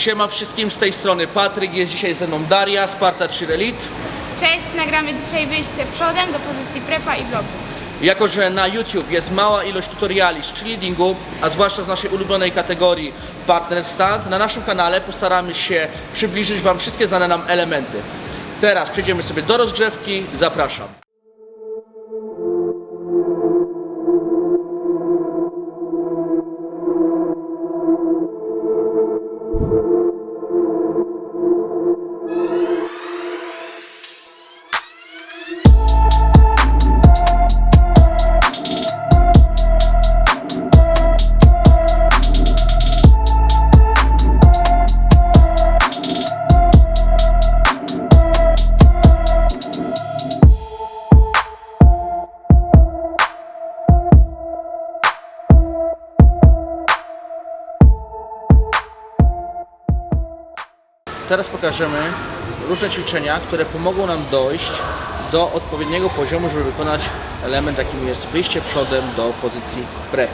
Siema wszystkim, z tej strony Patryk, jest dzisiaj ze mną Daria, Sparta Cheer Elite. Cześć, nagramy dzisiaj wyjście przodem do pozycji prepa i bloku. Jako że na YouTube jest mała ilość tutoriali z cheerleadingu, a zwłaszcza z naszej ulubionej kategorii partner stand, na naszym kanale postaramy się przybliżyć Wam wszystkie znane nam elementy. Teraz przejdziemy sobie do rozgrzewki, zapraszam. Teraz pokażemy różne ćwiczenia, które pomogą nam dojść do odpowiedniego poziomu, żeby wykonać element, jakim jest wyjście przodem do pozycji prep.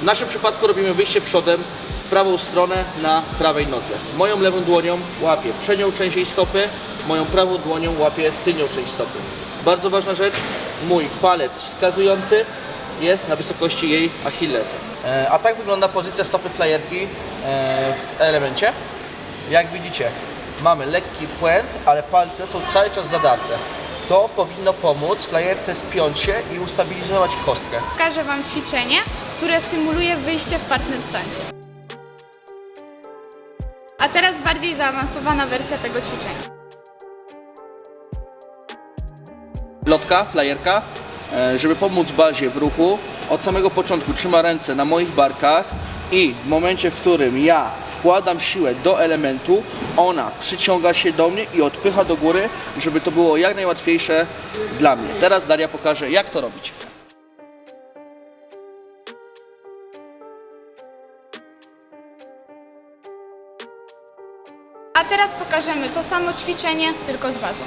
W naszym przypadku robimy wyjście przodem w prawą stronę na prawej nodze. Moją lewą dłonią łapię przednią część jej stopy, moją prawą dłonią łapię tylnią część stopy. Bardzo ważna rzecz, mój palec wskazujący jest na wysokości jej Achillesa. A tak wygląda pozycja stopy flyerki w elemencie. Jak widzicie, mamy lekki płęd, ale palce są cały czas zadarte. To powinno pomóc flyerce spiąć się i ustabilizować kostkę. Pokażę Wam ćwiczenie, które symuluje wyjście w partner standzie. A teraz bardziej zaawansowana wersja tego ćwiczenia. Lotka, flyerka, żeby pomóc bazie w ruchu, od samego początku trzyma ręce na moich barkach i w momencie, w którym ja wkładam siłę do elementu, ona przyciąga się do mnie i odpycha do góry, żeby to było jak najłatwiejsze dla mnie. Teraz Daria pokaże, jak to robić. A teraz pokażemy to samo ćwiczenie, tylko z bazą.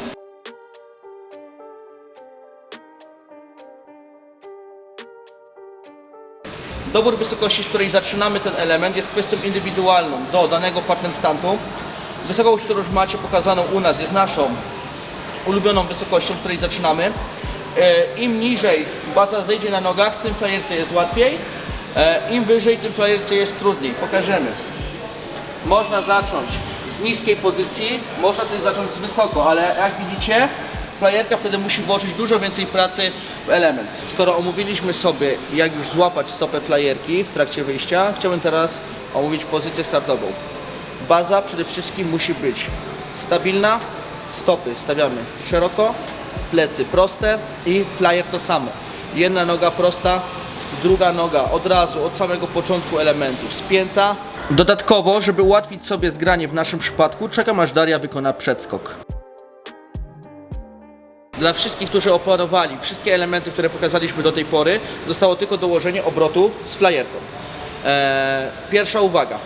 Dobór wysokości, z której zaczynamy ten element, jest kwestią indywidualną do danego partner standu. Wysokość, którą już macie pokazaną u nas, jest naszą ulubioną wysokością, z której zaczynamy. Im niżej baza zejdzie na nogach, tym flyerce jest łatwiej. Im wyżej, tym flyerce jest trudniej. Pokażemy. Można zacząć z niskiej pozycji, można też zacząć z wysoko, ale jak widzicie, flyerka wtedy musi włożyć dużo więcej pracy w element. Skoro omówiliśmy sobie, jak już złapać stopę flyerki w trakcie wyjścia, chciałbym teraz omówić pozycję startową. Baza przede wszystkim musi być stabilna, stopy stawiamy szeroko, plecy proste i flyer to samo. Jedna noga prosta, druga noga od razu, od samego początku elementu spięta. Dodatkowo, żeby ułatwić sobie zgranie w naszym przypadku, czekam aż Daria wykona przedskok. Dla wszystkich, którzy opanowali wszystkie elementy, które pokazaliśmy do tej pory, zostało tylko dołożenie obrotu z flyerką. Pierwsza uwaga.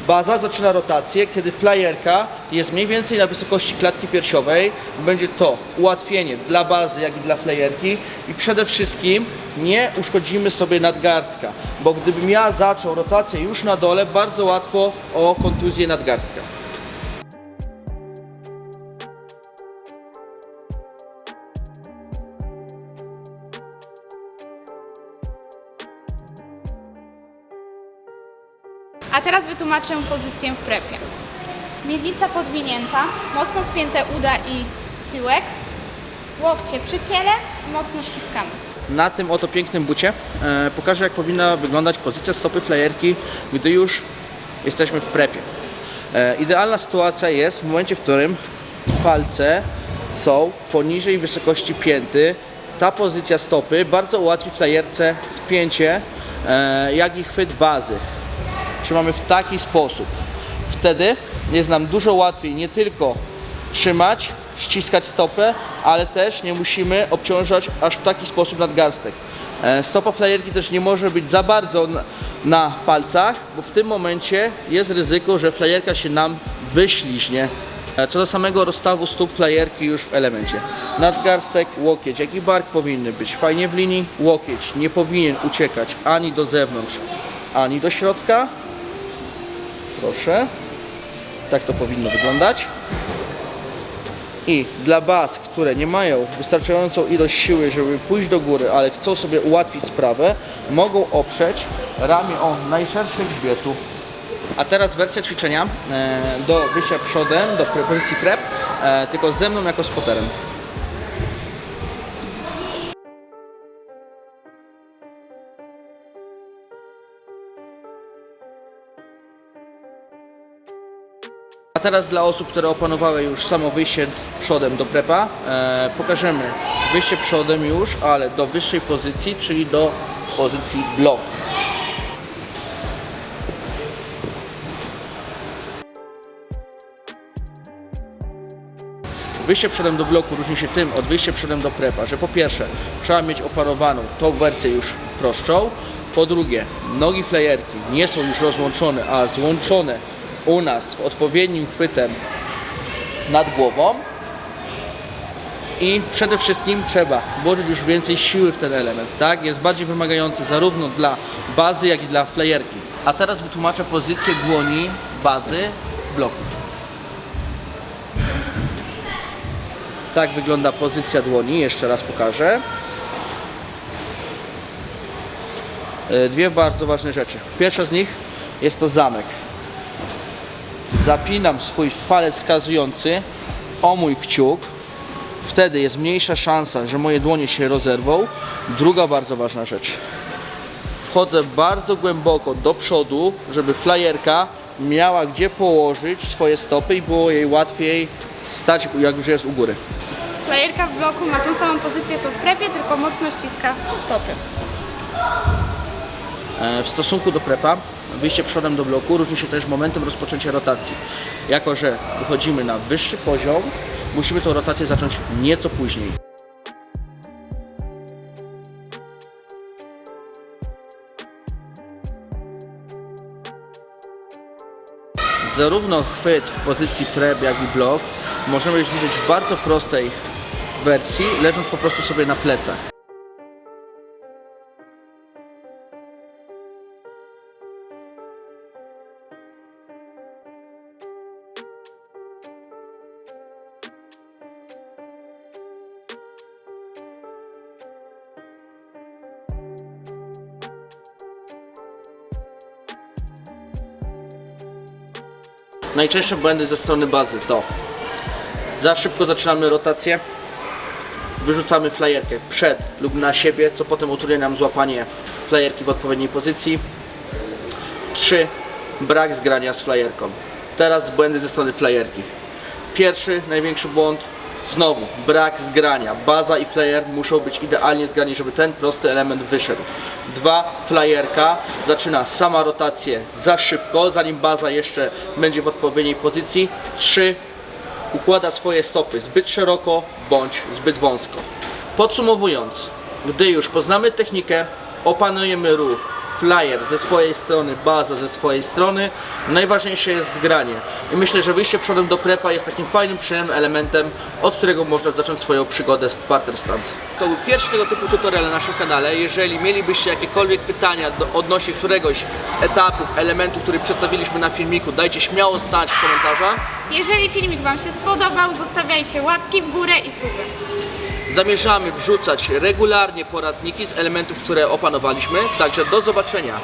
Baza zaczyna rotację, kiedy flyerka jest mniej więcej na wysokości klatki piersiowej. Będzie to ułatwienie dla bazy, jak i dla flyerki. I przede wszystkim nie uszkodzimy sobie nadgarstka, bo gdybym ja zaczął rotację już na dole, bardzo łatwo o kontuzję nadgarstka. A teraz wytłumaczę pozycję w prepie. Miednica podwinięta, mocno spięte uda i tyłek, łokcie przy ciele, mocno ściskamy. Na tym oto pięknym bucie pokażę, jak powinna wyglądać pozycja stopy flyerki, gdy już jesteśmy w prepie. Idealna sytuacja jest w momencie, w którym palce są poniżej wysokości pięty. Ta pozycja stopy bardzo ułatwi flyerce spięcie, jak i chwyt bazy. Trzymamy w taki sposób. Wtedy jest nam dużo łatwiej nie tylko trzymać, ściskać stopę, ale też nie musimy obciążać aż w taki sposób nadgarstek. Stopa flyerki też nie może być za bardzo na palcach, bo w tym momencie jest ryzyko, że flyerka się nam wyśliźnie. Co do samego rozstawu stóp flyerki już w elemencie. Nadgarstek, łokieć, jak i bark powinny być fajnie w linii. Łokieć nie powinien uciekać ani do zewnątrz, ani do środka. Proszę. Tak to powinno wyglądać. I dla baz, które nie mają wystarczającą ilość siły, żeby pójść do góry, ale chcą sobie ułatwić sprawę, mogą oprzeć ramię o najszerszy grzbietu. A teraz wersja ćwiczenia do wyjścia przodem, do pozycji prep, tylko ze mną jako spoterem. A teraz dla osób, które opanowały już samo wyjście przodem do prepa, pokażemy wyjście przodem już, ale do wyższej pozycji, czyli do pozycji block. Wyjście przodem do bloku różni się tym od wyjścia przodem do prepa, że po pierwsze trzeba mieć opanowaną tą wersję już prostszą, po drugie nogi flyerki nie są już rozłączone, a złączone u nas odpowiednim chwytem nad głową i przede wszystkim trzeba włożyć już więcej siły w ten element, tak? Jest bardziej wymagający zarówno dla bazy, jak i dla flyerki. A teraz wytłumaczę pozycję dłoni bazy w bloku. Tak wygląda pozycja dłoni, jeszcze raz pokażę. Dwie bardzo ważne rzeczy. Pierwsza z nich jest to zamek. Zapinam swój palec wskazujący o mój kciuk. Wtedy jest mniejsza szansa, że moje dłonie się rozerwą. Druga bardzo ważna rzecz. Wchodzę bardzo głęboko do przodu, żeby flyerka miała gdzie położyć swoje stopy i było jej łatwiej stać, jak już jest u góry. Flyerka w bloku ma tą samą pozycję co w prepie, tylko mocno ściska stopy. W stosunku do prepa, wyjście przodem do bloku różni się też momentem rozpoczęcia rotacji. Jako że wychodzimy na wyższy poziom, musimy tą rotację zacząć nieco później. Zarówno chwyt w pozycji prep, jak i block możemy ćwiczyć w bardzo prostej wersji, leżąc po prostu sobie na plecach. Najczęstsze błędy ze strony bazy to za szybko zaczynamy rotację, wyrzucamy flyerkę przed lub na siebie, co potem utrudnia nam złapanie flyerki w odpowiedniej pozycji. 3. Brak zgrania z flyerką. Teraz błędy ze strony flyerki. Pierwszy, największy błąd, znowu brak zgrania. Baza i flyer muszą być idealnie zgrani, żeby ten prosty element wyszedł. 2. Flyerka zaczyna sama rotację za szybko, zanim baza jeszcze będzie w odpowiedniej pozycji. 3. Układa swoje stopy zbyt szeroko bądź zbyt wąsko. Podsumowując, gdy już poznamy technikę, opanujemy ruch, flyer ze swojej strony, baza ze swojej strony, najważniejsze jest zgranie. I myślę, że wyjście przodem do prepa jest takim fajnym, przyjemnym elementem, od którego można zacząć swoją przygodę w partner stand. To był pierwszy tego typu tutorial na naszym kanale. Jeżeli mielibyście jakiekolwiek pytania odnośnie któregoś z etapów, elementów, który przedstawiliśmy na filmiku, dajcie śmiało znać w komentarzach. Jeżeli filmik Wam się spodobał, zostawiajcie łapki w górę i suby. Zamierzamy wrzucać regularnie poradniki z elementów, które opanowaliśmy. Także do zobaczenia.